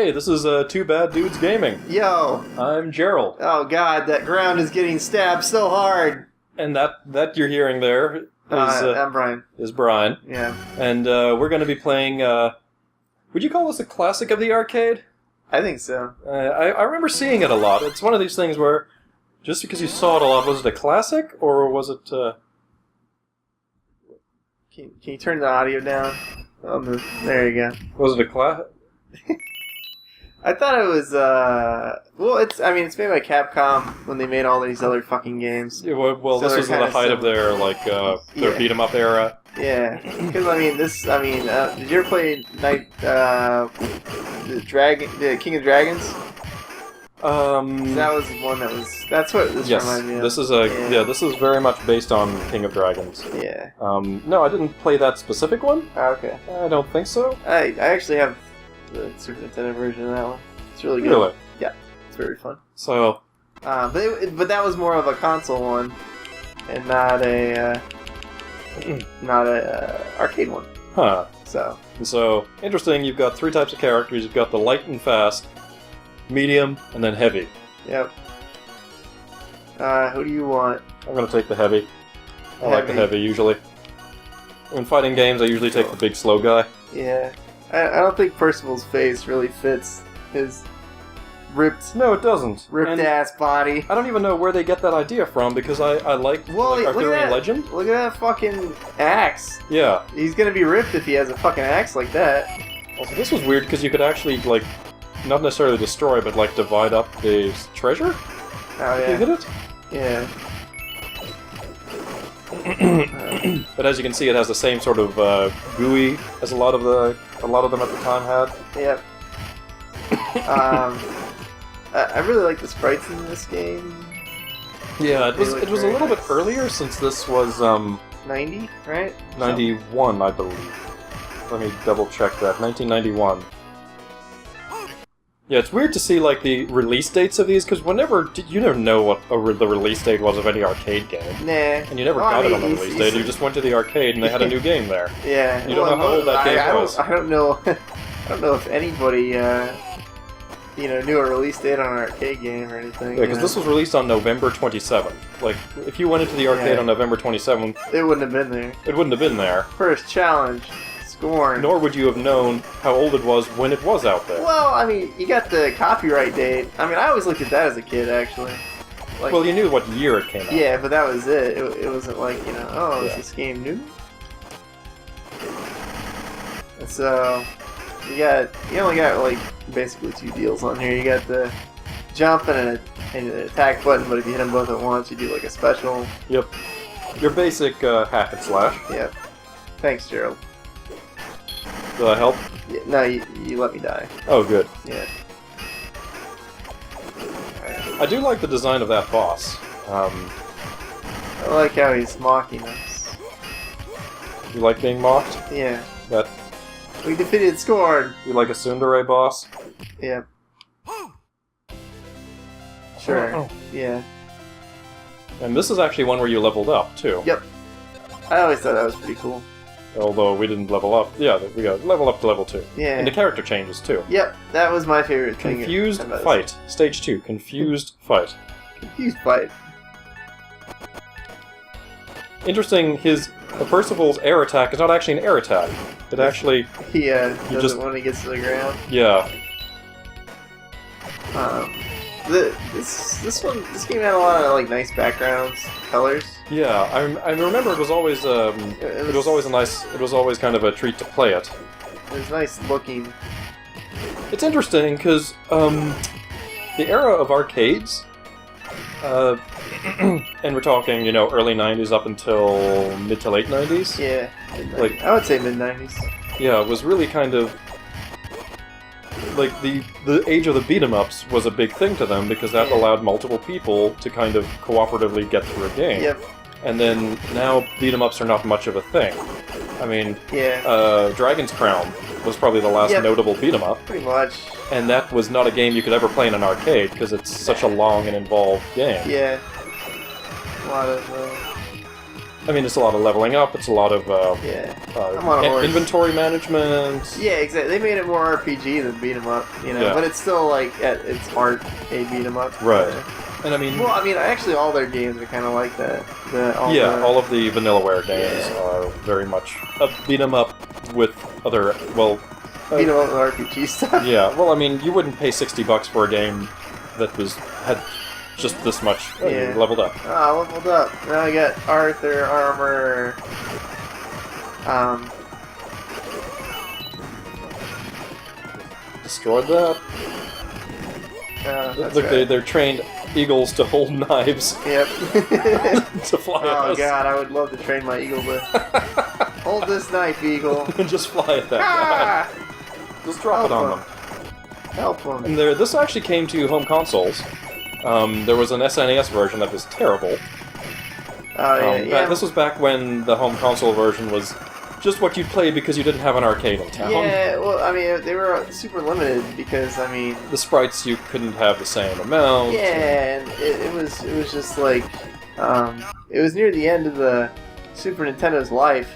Hey, this is Two Bad Dudes Gaming. Yo. I'm Gerald. Oh god, that ground is getting stabbed so hard. And that you're hearing there is... I'm Brian. Is Brian. Yeah. And we're going to be playing... would you call this a classic of the arcade? I think so. I remember seeing it a lot. It's one of these things where, just because you saw it a lot, was it a classic, or was it... Can you turn the audio down? There you go. Was it a classic? I thought it was, well, it's made by Capcom when they made all these other fucking games. Yeah, well, So this was the height of their, their beat-em-up era. Yeah, because, did you ever play the King of Dragons? That was one that's what this reminded me of. This is this is very much based on King of Dragons. Yeah. No, I didn't play that specific one. Oh, okay. I don't think so. I actually have the Super Nintendo version of that one. It's really good. Really? Yeah, it's very fun. So, but that was more of a console one, and not a arcade one. huh. So Interesting. You've got three types of characters. You've got the light and fast, medium, and then heavy. Yep. Who do you want? I'm going to take the heavy. I like the heavy usually. In fighting games, I usually take the big slow guy. Yeah. I don't think Percival's face really fits his ripped No, it doesn't. ass body. I don't even know where they get that idea from, because I like Arthurian Legend. Look at that fucking axe. Yeah. He's gonna be ripped if he has a fucking axe like that. Also, this was weird because you could actually, not necessarily destroy, but, divide up the treasure? Oh, yeah. If you hit it? Yeah. But as you can see, it has the same sort of GUI as a lot of them at the time had. Yep. I really like the sprites in this game. Yeah, it was a little bit earlier, since this was 90, right? 91, I believe. Let me double check that. 1991. Yeah, it's weird to see the release dates of these, because you never know what the release date was of any arcade game. Nah. And you never got it on the release date. You just went to the arcade and they had a new game there. Yeah. You don't know how old that game was. I don't know. I don't know if anybody knew a release date on an arcade game or anything. Yeah, because this was released on November 27th. If you went into the arcade on November 27th, it wouldn't have been there. It wouldn't have been there. First challenge. Scorn. Nor would you have known how old it was when it was out there. Well, you got the copyright date. I always looked at that as a kid, actually. Well, you knew what year it came out. Yeah, but that was it. It wasn't is this game new? And so, you only got, basically two deals on here. You got the jump and an attack button, but if you hit them both at once, you do, a special... Yep. Your basic hack and slash. Yep. Thanks, Gerald. Did I help? Yeah, no, you let me die. Oh, good. Yeah. I do like the design of that boss. I like how he's mocking us. You like being mocked? Yeah. That we defeated Scorn! You like a tsundere boss? Yeah. Sure. Oh. Yeah. And this is actually one where you leveled up, too. Yep. I always thought that was pretty cool. Although we didn't level up. Yeah, we got level up to level 2. Yeah. And the character changes, too. Yep, that was my favorite thing. Confused fight. Stage 2. Confused fight. Confused fight. Interesting, Percival's air attack is not actually an air attack. It actually... He does it when he gets to the ground. Yeah. This game had a lot of nice backgrounds, colors. Yeah, I remember it was always it was always kind of a treat to play it. It was nice looking. It's interesting because the era of arcades, and we're talking early '90s up until mid to late '90s. Yeah, I would say mid '90s. Yeah, it was really kind of. The age of the beat-em-ups was a big thing to them because that allowed multiple people to kind of cooperatively get through a game. Yep. And then now beat-em-ups are not much of a thing. Dragon's Crown was probably the last notable beat-em-up. Pretty much. And that was not a game you could ever play in an arcade because it's such a long and involved game. Yeah. A lot of I mean, it's a lot of leveling up. It's a lot of I'm on a horse. inventory management. Yeah, exactly. They made it more RPG than beat 'em up, you know. Yeah. But it's still like at its heart a beat 'em up. Right. And I mean, Well, I mean, actually, all their games are kind of like that. all of the Vanillaware games are very much a beat 'em up with other beat 'em up with RPG stuff. Yeah. Well, I mean, you wouldn't pay $60 for a game that had just this much. Oh, you leveled up. Oh, leveled up. Now I got Arthur armor. Destroyed that. That's Look, right. they're trained eagles to hold knives Yep. to fly at Oh us. god, I would love to train my eagle to hold this knife, eagle. And just fly at that guy. Just drop it on them. Help them. And this actually came to home consoles. There was an SNES version that was terrible. This was back when the home console version was just what you'd play because you didn't have an arcade in town. Yeah, well, I mean, they were super limited because, I mean... The sprites, you couldn't have the same amount. Yeah, and it was just like... it was near the end of the Super Nintendo's life.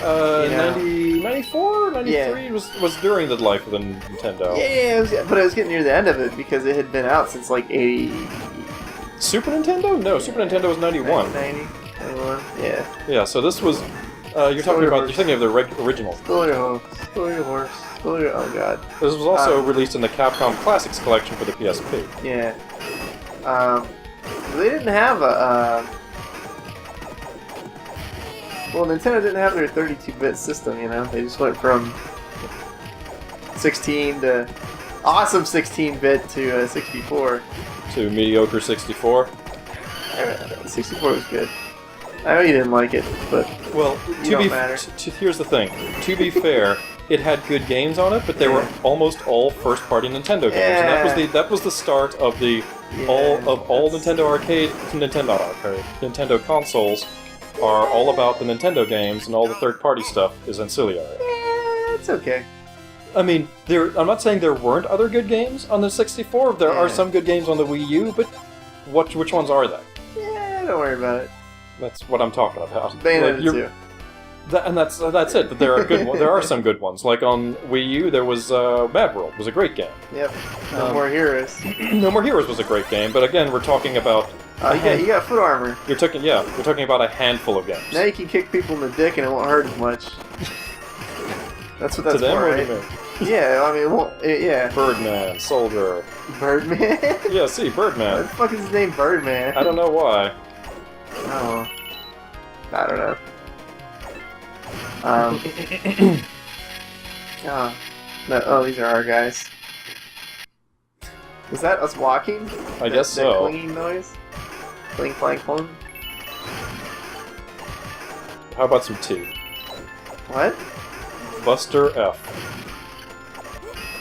94? 93 was during the life of the Nintendo. Yeah, but it was getting near the end of it because it had been out since like 80... Super Nintendo? No, Super Nintendo was 91. 90? 91? Yeah. Yeah, so this was... you're thinking of the original. Spill your horse. Oh god. This was also released in the Capcom Classics collection for the PSP. Yeah. They didn't have a... Well, Nintendo didn't have their 32-bit system, you know? They just went from 16 to... Awesome 16-bit to 64. To mediocre 64. 64 was good. I know you didn't like it, but well, here's the thing. To be fair, it had good games on it, but they were almost all first-party Nintendo games, and that was the start of the all Nintendo Nintendo consoles are all about the Nintendo games, and all the third-party stuff is ancillary. Yeah, it's okay. I mean, I'm not saying there weren't other good games on the 64. There are some good games on the Wii U, but which ones are they? Yeah, don't worry about it. That's what I'm talking about. Bayonetta 2. And that's it. That there are good ones. There are some good ones. Like on Wii U, there was Mad World. Was a great game. Yep. No More Heroes. No More Heroes was a great game, but again, we're talking about. You got foot armor. We're talking about a handful of games. Now you can kick people in the dick and it won't hurt as much. That's what that's to them, for, right? Yeah, I mean, yeah. Birdman, Soldier. Birdman? Yeah, see, Birdman. What the fuck is his name, Birdman? I don't know why. Oh. I don't know. These are our guys. Was that us walking? I guess so. That clinging noise? Cling, clang, clong? How about some tea? What? Buster F.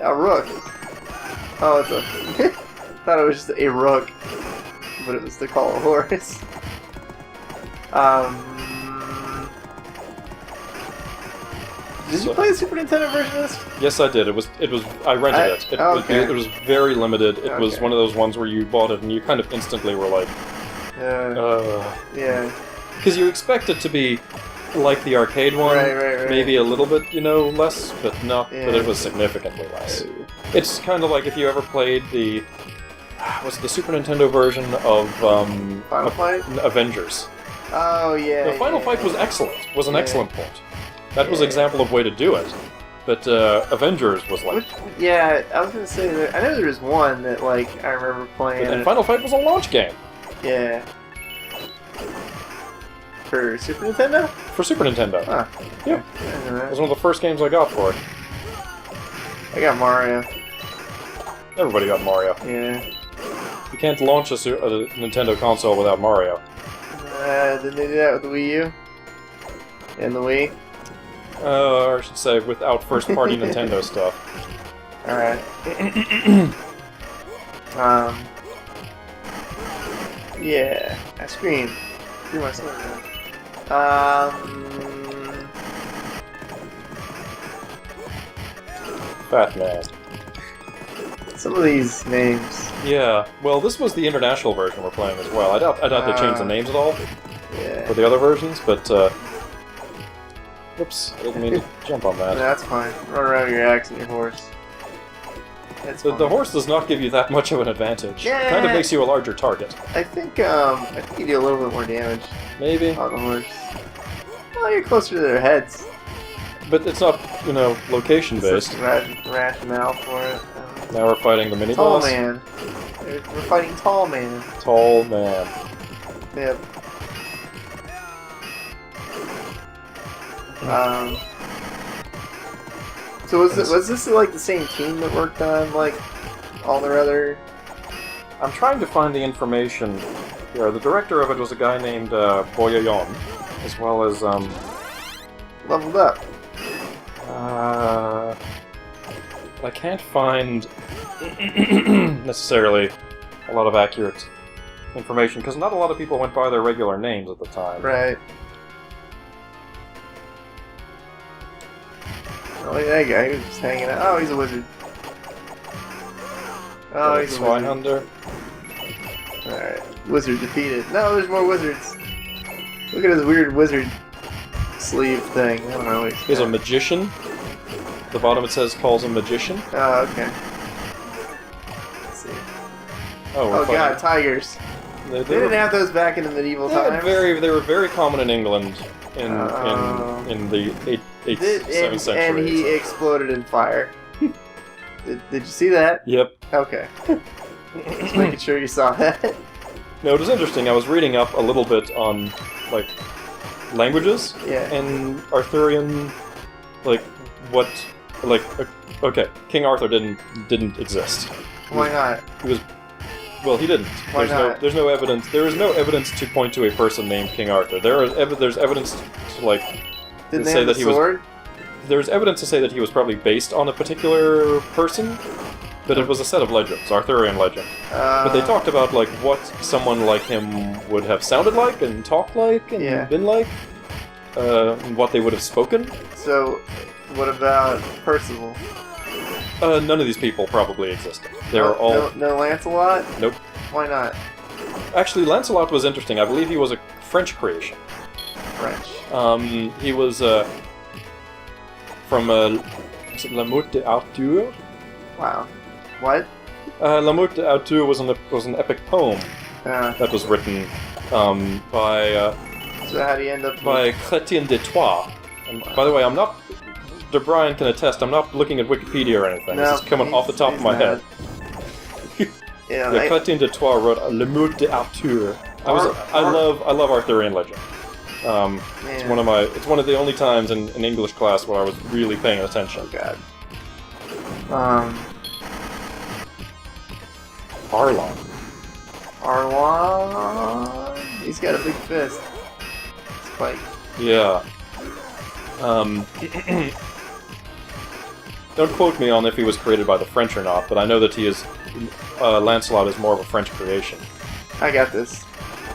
A rook. Oh, it's a... thought it was just a rook. But it was to call a horse. Did you play the Super Nintendo version of this? Yes, I did. I rented it. It was very limited. It was one of those ones where you bought it and you kind of instantly were like... Yeah. Because you expect it to be like the arcade one. Right. Maybe a little bit, less, but no. Yeah. But it was significantly less. It's kind of like if you ever played the... Was it the Super Nintendo version of... Final Fight? Avengers. Oh, yeah. The Final Fight was excellent. Was an excellent point. That was an example of way to do it. But Avengers was like... Yeah, I was going to say, that I know there was one that, I remember playing... And Final Fight was a launch game. Yeah. For Super Nintendo? For Super Nintendo. Huh. Yeah. It was one of the first games I got for it. I got Mario. Everybody got Mario. Yeah. You can't launch a Nintendo console without Mario. Didn't they do that with the Wii U? And the Wii? Or I should say, without first-party Nintendo stuff. Alright. Yeah. I screamed. Screw myself now. Batman. Some of these names. Yeah, well, this was the international version we're playing as well. I doubt they changed the names at all for the other versions, but, whoops, I didn't mean to jump on that. That's fine. Run around with your axe and your horse. The horse does not give you that much of an advantage. Yeah. It kind of makes you a larger target. I think you do a little bit more damage. Maybe. On the horse. Well, you're closer to their heads. But it's not, location-based. Rationale for it. Now we're fighting the mini Tall boss. man. We're fighting Tall Man. Tall Man. Yep. So was this like the same team that worked on like all their other? I'm trying to find the information. Yeah, the director of it was a guy named Boyayon, as well as Leveled Up. I can't find necessarily a lot of accurate information because not a lot of people went by their regular names at the time. Right. Oh, look at that guy. He was just hanging out. Oh, he's a wizard. Oh, he's a Swine wizard. Hunter. Alright. Wizard defeated. No, there's more wizards. Look at his weird wizard sleeve thing. I don't know what He's a magician. At the bottom it says calls him magician. Oh, okay. Let's see. Oh god, tigers. They didn't have those back in the medieval times. They were very common in England in the 7th century. And he exploded in fire. Did you see that? Yep. Okay. Just making sure you saw that. No, it was interesting. I was reading up a little bit on, like, languages and Arthurian, like, okay, King Arthur didn't exist. Why not? He didn't. Why not? There's no evidence. There is no evidence to point to a person named King Arthur. There's evidence to, like, Did they say have that the he sword? was. There's evidence to say that he was probably based on a particular person, but it was a set of legends, Arthurian legend. But they talked about like what someone like him would have sounded like and talked like and been like, and what they would have spoken. So, what about Percival? None of these people probably existed. They were all no Lancelot. Nope. Why not? Actually, Lancelot was interesting. I believe he was a French creation. French. He was from La Meute d'Arthur. Wow. What? La Meute d'Arthur was an epic poem that was written by. So how do you end up? By Chrétien de Troyes. And by the way, I'm not. De Brian can attest. I'm not looking at Wikipedia or anything. No, this is coming off the top of my head. Chrétien de Troyes wrote La Meute d'Arthur. I love Arthurian Legend. It's one of the only times in English class where I was really paying attention. Oh god. Arlon. He's got a big fist. Spike. Yeah. Don't quote me on if he was created by the French or not, but I know that he is. Lancelot is more of a French creation. I got this.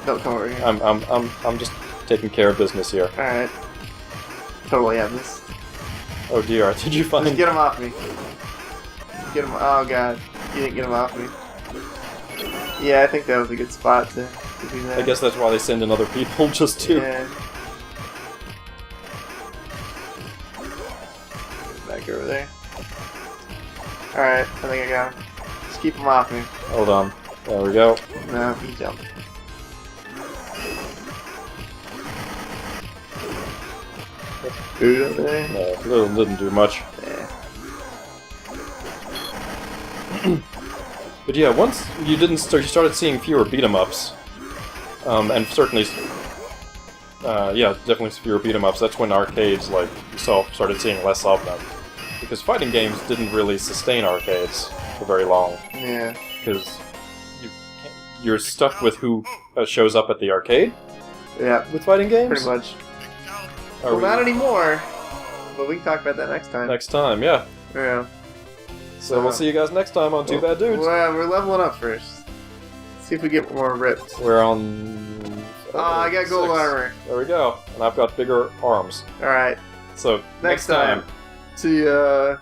Don't come over here. I'm just taking care of business here. All right. Totally have this. Oh dear, did you find? Just get him off me. Get him. Oh god, you didn't get him off me. Yeah, I think that was a good spot to do that. I guess that's why they send in other people just to. Yeah. Back over there. Alright, I think I got him. Just keep him off me. Hold on. There we go. No, he jumped. Food over there? No, it didn't do much. Yeah. But yeah, once you started seeing fewer beat-em-ups, and certainly, definitely fewer beat-em-ups. That's when arcades, like you started seeing less of them, because fighting games didn't really sustain arcades for very long. Yeah. Because you're stuck with who shows up at the arcade. Yeah. With fighting games. Pretty much. Well, not anymore. But we can talk about that next time. Next time, yeah. Yeah. So we'll see you guys next time on Two Bad Dudes. Well, we're leveling up first. See if we get more ripped. We're on... I got gold armor. There we go. And I've got bigger arms. Alright. So, next time. See ya.